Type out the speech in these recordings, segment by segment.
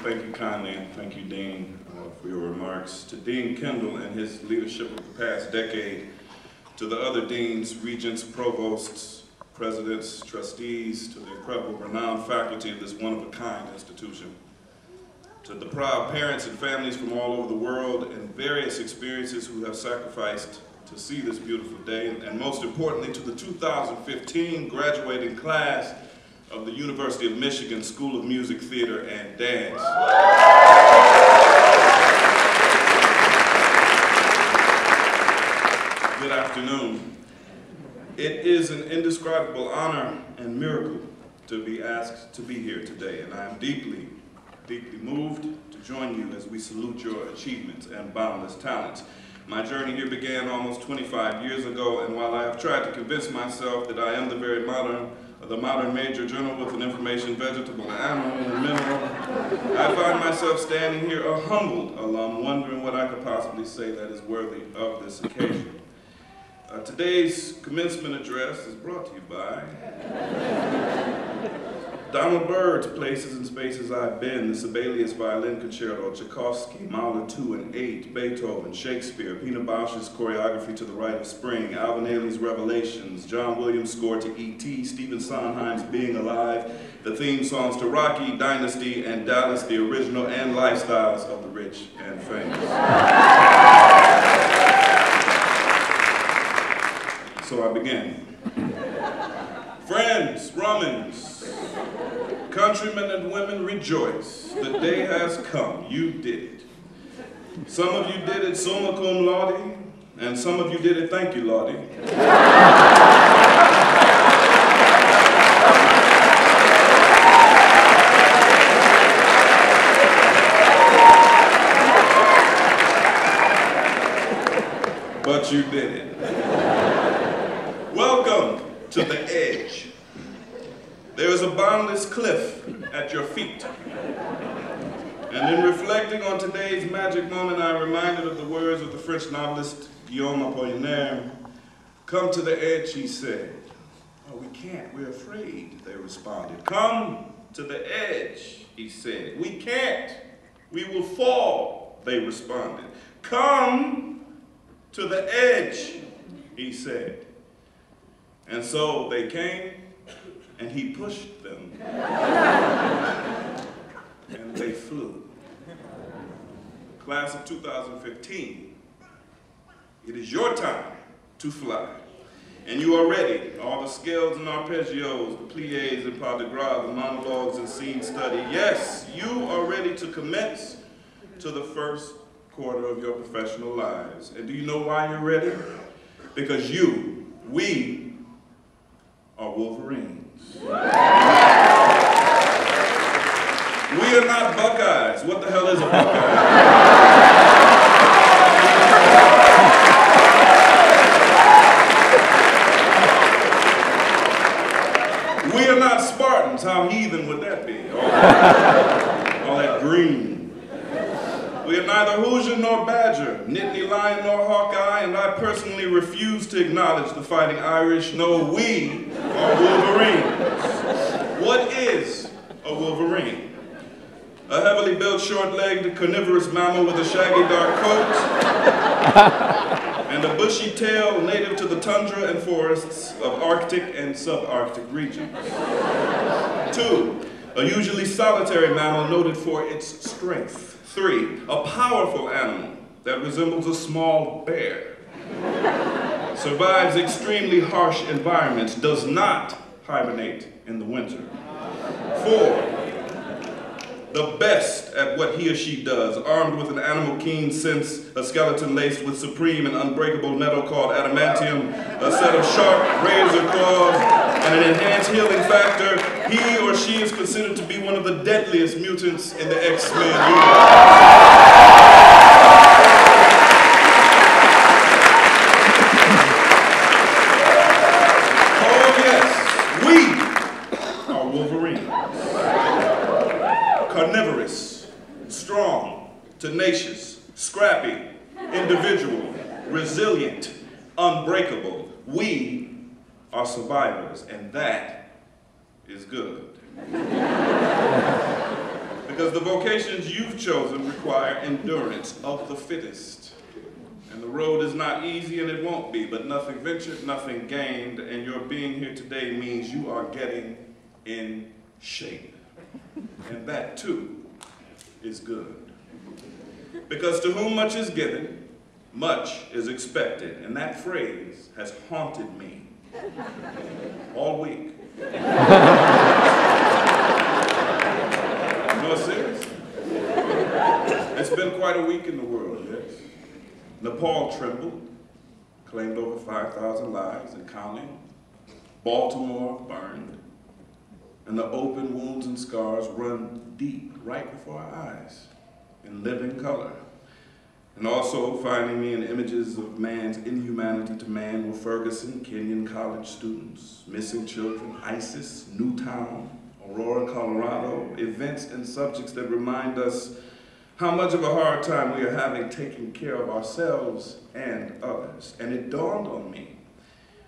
Thank you kindly, and thank you, Dean, for your remarks. To Dean Kendall and his leadership of the past decade, to the other deans, regents, provosts, presidents, trustees, to the incredible renowned faculty of this one-of-a-kind institution, to the proud parents and families from all over the world and various experiences who have sacrificed to see this beautiful day, and most importantly, to the 2015 graduating class of the University of Michigan School of Music, Theater, and Dance. Good afternoon. It is an indescribable honor and miracle to be asked to be here today, and I am deeply, deeply moved to join you as we salute your achievements and boundless talents. My journey here began almost 25 years ago, and while I have tried to convince myself that I am the modern major journal with an information, vegetable, animal, and mineral, I find myself standing here a humbled alum, wondering what I could possibly say that is worthy of this occasion. Today's commencement address is brought to you by Donald Byrd's Places and Spaces I've Been, the Sibelius Violin Concerto, Tchaikovsky, Mahler 2 and 8, Beethoven, Shakespeare, Pina Bausch's choreography to The Rite of Spring, Alvin Ailey's Revelations, John Williams' score to E.T., Stephen Sondheim's Being Alive, the theme songs to Rocky, Dynasty, and Dallas, the original, and lifestyles of the rich and famous. So I begin. Friends, Romans, countrymen and women, rejoice. The day has come. You did it. Some of you did it summa cum laude, and some of you did it thank you, Lordy. But you did it. Welcome to the edge. There is a boundless cliff at your feet. And in reflecting on today's magic moment, I am reminded of the words of the French novelist Guillaume Apollinaire. Come to the edge, he said. Oh, we can't, we're afraid, they responded. Come to the edge, he said. We can't, we will fall, they responded. Come to the edge, he said. And so they came, and he pushed them, and they flew. Class of 2015, it is your time to fly. And you are ready. All the scales and arpeggios, the pliés and pas de grace, the monologues and scene study. Yes, you are ready to commence to the first quarter of your professional lives. And do you know why you're ready? Because we are Wolverines. We are not Buckeyes. What the hell is a Buckeye? We are not Spartans. How heathen would that be? All that green. We are neither Hoosier nor Badger, Nittany Lion nor Hawkeye, and I personally refuse to acknowledge the Fighting Irish. No, we are Wolverines. What is a Wolverine? A heavily built, short-legged, carnivorous mammal with a shaggy dark coat and a bushy tail native to the tundra and forests of Arctic and subarctic regions. 2, a usually solitary mammal noted for its strength. 3, a powerful animal that resembles a small bear. Survives extremely harsh environments, does not hibernate in the winter. 4, the best at what he or she does, armed with an animal keen sense, a skeleton laced with supreme and unbreakable metal called adamantium, a set of sharp razor claws, and an enhanced healing factor, he or she is considered to be one of the deadliest mutants in the X-Men universe. Oh yes, we are Wolverines. Carnivorous, strong, tenacious, scrappy, individual, resilient, unbreakable. We are survivors, and that is good. Because the vocations you've chosen require endurance of the fittest. And the road is not easy, and it won't be, but nothing ventured, nothing gained, and your being here today means you are getting in shape. And that, too, is good. Because to whom much is given, much is expected. And that phrase has haunted me all week. No, serious. It's been quite a week in the world, yes. Nepal trembled, claimed over 5,000 lives and counting. Baltimore burned, and the open wounds and scars run deep right before our eyes in living color. And also finding me in images of man's inhumanity to man were Ferguson, Kenyan college students, missing children, ISIS, Newtown, Aurora, Colorado, events and subjects that remind us how much of a hard time we are having taking care of ourselves and others. And it dawned on me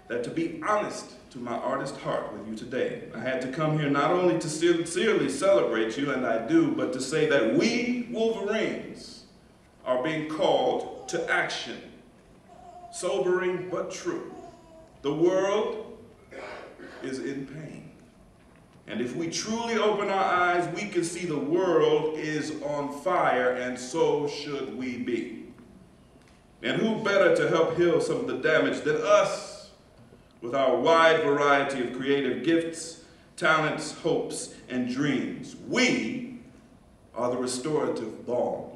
that to be honest to my artist heart with you today, I had to come here not only to sincerely celebrate you, and I do, but to say that we Wolverines are being called to action. Sobering but true. The world is in pain. And if we truly open our eyes, we can see the world is on fire, and so should we be. And who better to help heal some of the damage than us, with our wide variety of creative gifts, talents, hopes, and dreams. We are the restorative balm.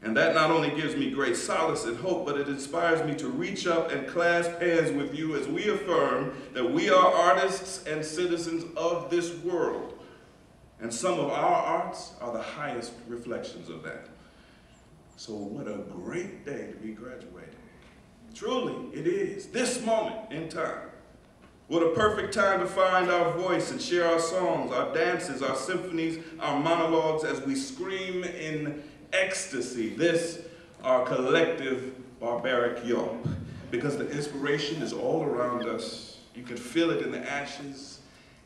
And that not only gives me great solace and hope, but it inspires me to reach up and clasp hands with you as we affirm that we are artists and citizens of this world. And some of our arts are the highest reflections of that. So what a great day to be graduating. Truly, it is. This moment in time. What a perfect time to find our voice and share our songs, our dances, our symphonies, our monologues as we scream in ecstasy, this, our collective barbaric yelp. Because the inspiration is all around us. You can feel it in the ashes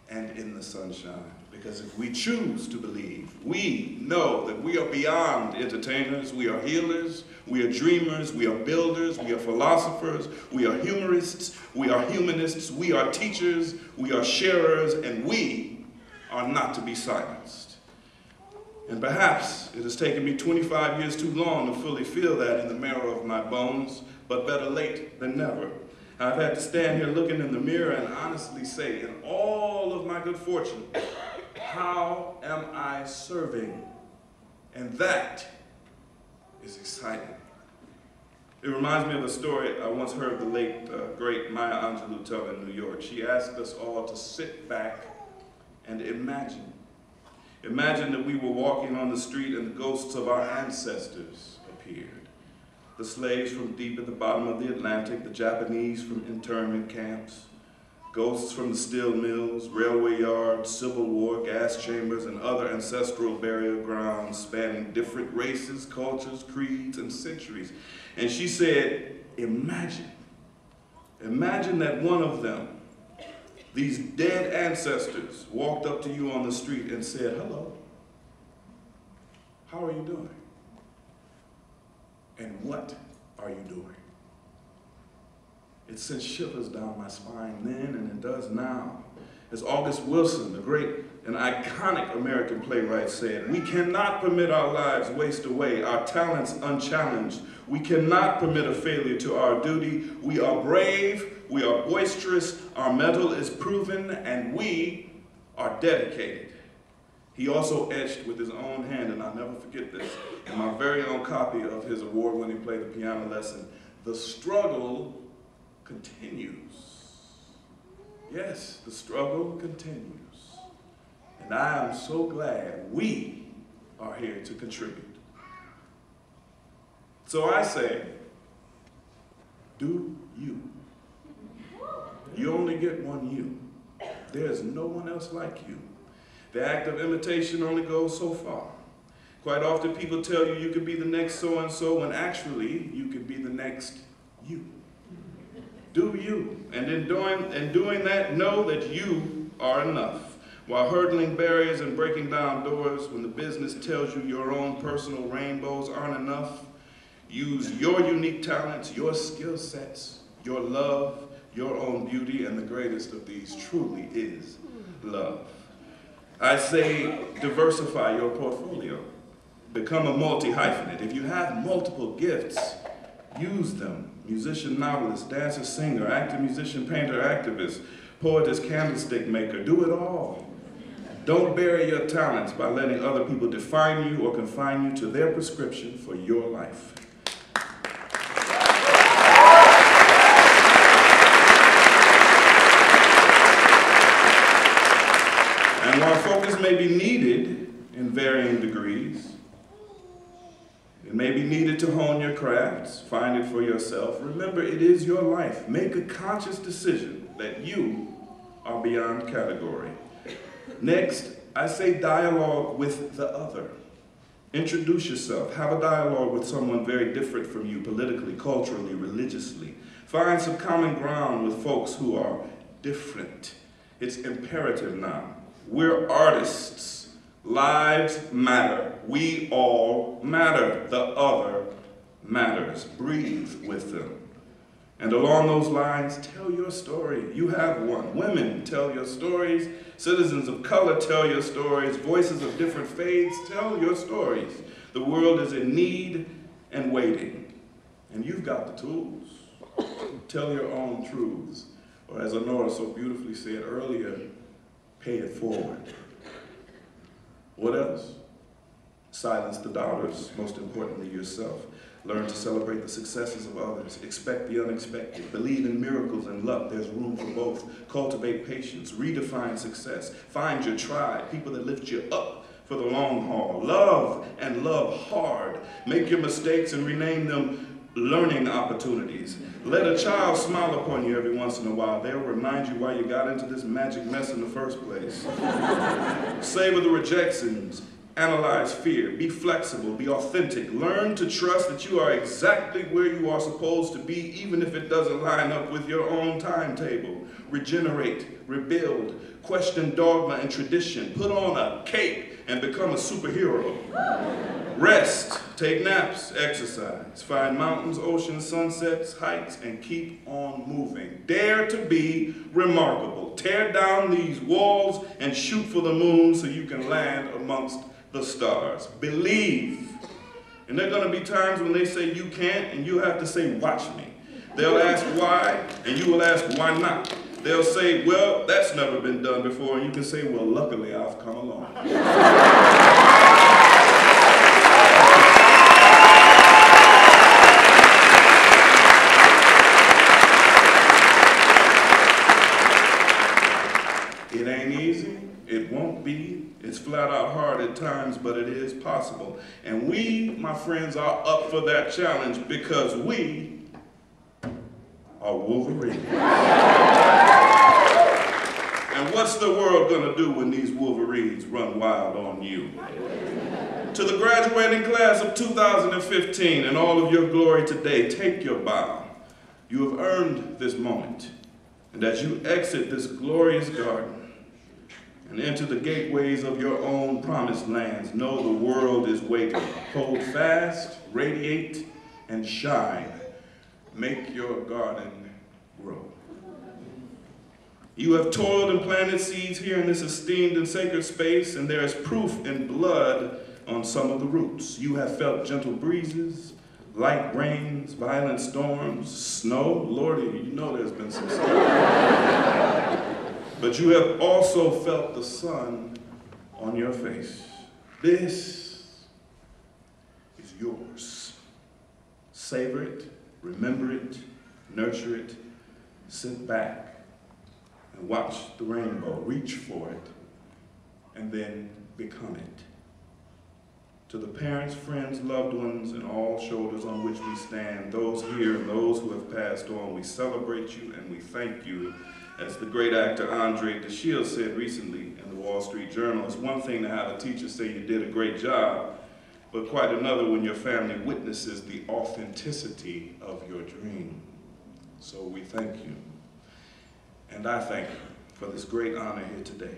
and in the sunshine. Because if we choose to believe, we know that we are beyond entertainers, we are healers, we are dreamers, we are builders, we are philosophers, we are humorists, we are humanists, we are teachers, we are sharers, and we are not to be silenced. And perhaps it has taken me 25 years too long to fully feel that in the marrow of my bones, but better late than never. I've had to stand here looking in the mirror and honestly say, in all of my good fortune, how am I serving? And that is exciting. It reminds me of a story I once heard the late, great Maya Angelou tell in New York. She asked us all to sit back and imagine. Imagine that we were walking on the street and the ghosts of our ancestors appeared. The slaves from deep at the bottom of the Atlantic, the Japanese from internment camps, ghosts from the steel mills, railway yards, Civil War, gas chambers, and other ancestral burial grounds spanning different races, cultures, creeds, and centuries. And she said, imagine that one of them, these dead ancestors, walked up to you on the street and said, hello, how are you doing? And what are you doing? It sent shivers down my spine then, and it does now. As August Wilson, the great and iconic American playwright, said, we cannot permit our lives waste away, our talents unchallenged. We cannot permit a failure to our duty. We are brave, we are boisterous, our mettle is proven, and we are dedicated. He also etched with his own hand, and I'll never forget this, in my very own copy of his award-winning play, The Piano Lesson, the struggle continues. Yes, the struggle continues. And I am so glad we are here to contribute. So I say, do you. You only get one you. There's no one else like you. The act of imitation only goes so far. Quite often people tell you you could be the next so-and-so, when actually you could be the next you. Do you. And in doing that, know that you are enough. While hurdling barriers and breaking down doors, when the business tells you your own personal rainbows aren't enough, use your unique talents, your skill sets, your love, your own beauty, and the greatest of these truly is love. I say diversify your portfolio. Become a multi-hyphenate. If you have multiple gifts, use them. Musician, novelist, dancer, singer, actor, musician, painter, activist, poetess, candlestick maker, do it all. Don't bury your talents by letting other people define you or confine you to their prescription for your life. And while focus may be needed in varying degrees, it may be needed to hone your crafts, find it for yourself. Remember, it is your life. Make a conscious decision that you are beyond category. Next, I say dialogue with the other. Introduce yourself. Have a dialogue with someone very different from you, politically, culturally, religiously. Find some common ground with folks who are different. It's imperative now. We're artists. Lives matter. We all matter. The other matters. Breathe with them. And along those lines, tell your story. You have one. Women, tell your stories. Citizens of color, tell your stories. Voices of different faiths, tell your stories. The world is in need and waiting. And you've got the tools. Tell your own truths. Or as Honora so beautifully said earlier, pay it forward. What else? Silence the doubters, most importantly yourself. Learn to celebrate the successes of others. Expect the unexpected. Believe in miracles and luck. There's room for both. Cultivate patience. Redefine success. Find your tribe, people that lift you up for the long haul. Love and love hard. Make your mistakes and rename them learning opportunities. Let a child smile upon you every once in a while. They'll remind you why you got into this magic mess in the first place. Savor the rejections. Analyze fear. Be flexible. Be authentic. Learn to trust that you are exactly where you are supposed to be, even if it doesn't line up with your own timetable. Regenerate. Rebuild. Question dogma and tradition. Put on a cape and become a superhero. Rest. Take naps. Exercise. Find mountains, oceans, sunsets, heights, and keep on moving. Dare to be remarkable. Tear down these walls and shoot for the moon so you can land amongst the stars. Believe. And there are going to be times when they say you can't, and you have to say, watch me. They'll ask why, and you will ask why not. They'll say, well, that's never been done before, and you can say, well, luckily I've come along. It ain't easy. It won't be. It's flat out hard at times, but it is possible. And we, my friends, are up for that challenge because we are Wolverine. And what's the world gonna do when these Wolverines run wild on you? To the graduating class of 2015 and all of your glory today, take your bow. You have earned this moment. And as you exit this glorious garden, and enter the gateways of your own promised lands, know the world is waiting. Hold fast, radiate, and shine. Make your garden grow. You have toiled and planted seeds here in this esteemed and sacred space, and there is proof in blood on some of the roots. You have felt gentle breezes, light rains, violent storms, snow. Lordy, you know there's been some snow. But you have also felt the sun on your face. This is yours. Savor it, remember it, nurture it, sit back and watch the rainbow. Reach for it, and then become it. To the parents, friends, loved ones, and all shoulders on which we stand, those here and those who have passed on, we celebrate you and we thank you. As the great actor Andre DeShields said recently in the Wall Street Journal, it's one thing to have a teacher say you did a great job, but quite another when your family witnesses the authenticity of your dream. So we thank you. And I thank you for this great honor here today.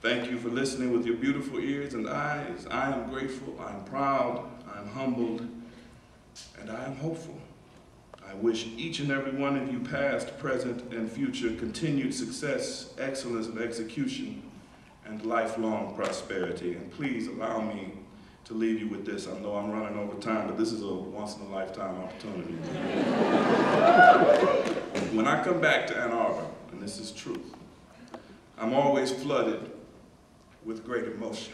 Thank you for listening with your beautiful ears and eyes. I am grateful, I'm proud, I'm humbled, and I am hopeful. I wish each and every one of you, past, present, and future, continued success, excellence of execution, and lifelong prosperity. And please allow me to leave you with this. I know I'm running over time, but this is a once-in-a-lifetime opportunity. When I come back to Ann Arbor, and this is truth, I'm always flooded with great emotion.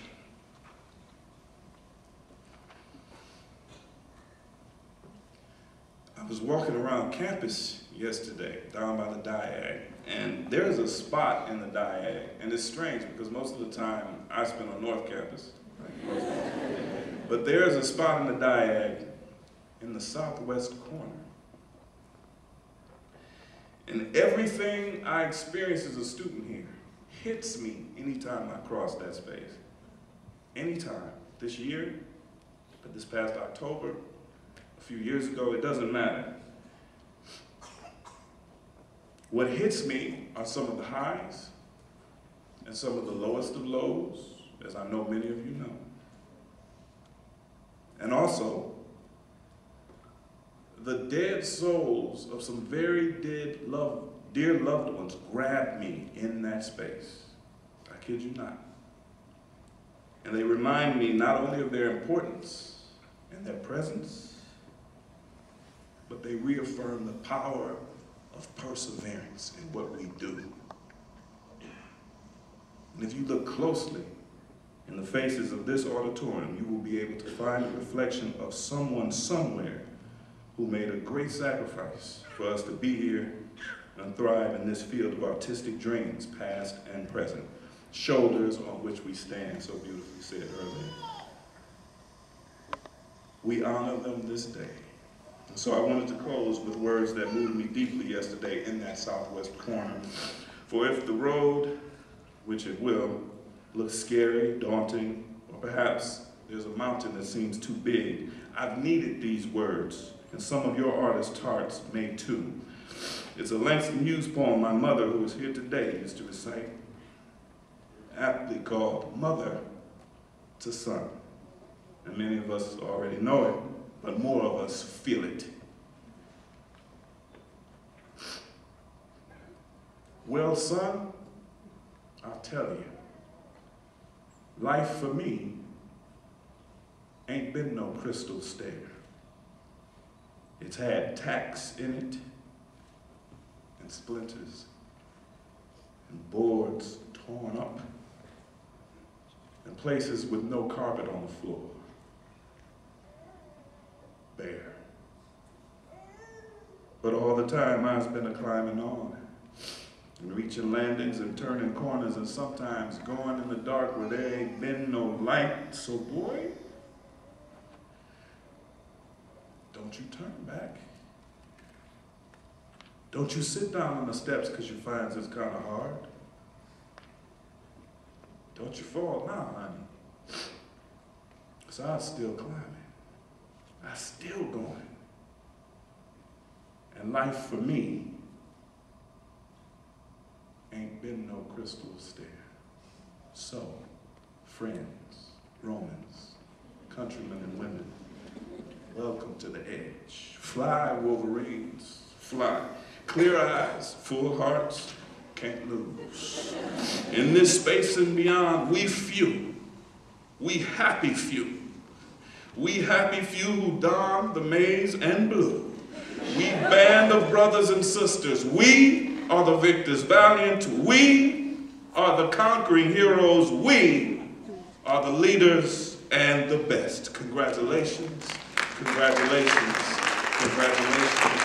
I was walking around campus yesterday, down by the Diag, and there's a spot in the Diag, and it's strange because most of the time I spend on North Campus, right? But there's a spot in the Diag in the southwest corner. And everything I experience as a student here hits me anytime I cross that space. Anytime. This year, but this past October, a few years ago, it doesn't matter. What hits me are some of the highs and some of the lowest of lows, as I know many of you know. And also, the dead souls of some very dear loved ones grab me in that space. I kid you not. And they remind me not only of their importance and their presence, but they reaffirm the power of perseverance in what we do. And if you look closely in the faces of this auditorium, you will be able to find a reflection of someone somewhere who made a great sacrifice for us to be here and thrive in this field of artistic dreams, past and present, shoulders on which we stand, so beautifully said earlier. We honor them this day. And so I wanted to close with words that moved me deeply yesterday in that southwest corner. For if the road, which it will, looks scary, daunting, or perhaps there's a mountain that seems too big, I've needed these words, and some of your artist hearts may too. It's a Langston Hughes poem my mother, who is here today, used to recite, aptly called Mother to Son. And many of us already know it, but more of us feel it. Well, son, I'll tell you, life for me ain't been no crystal stair. It's had tacks in it, and splinters, and boards torn up, and places with no carpet on the floor. Bare. But all the time I've been a-climbing on, and reaching landings and turning corners, and sometimes going in the dark where there ain't been no light. So boy, don't you turn back. Don't you sit down on the steps because you find it's kind of hard. Don't you fall now, honey, because I'm still climbing. I'm still going. And life for me ain't been no crystal stair. So, friends, Romans, countrymen and women, welcome to the edge. Fly, wolverines, fly. Clear eyes, full hearts, can't lose. In this space and beyond, we few, we happy few. We happy few who don the maize and blue. We band of brothers and sisters. We are the victors valiant. We are the conquering heroes. We are the leaders and the best. Congratulations, congratulations, congratulations.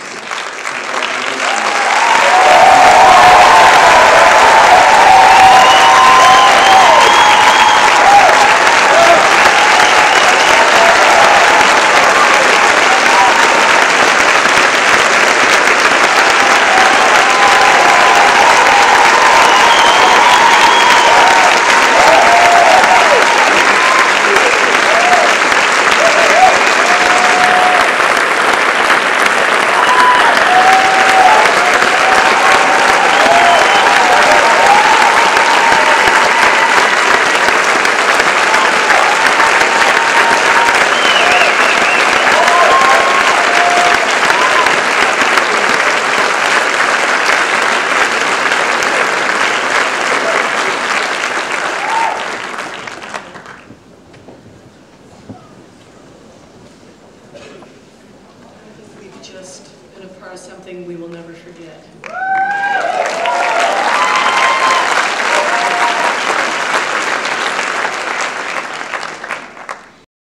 just been a part of something we will never forget.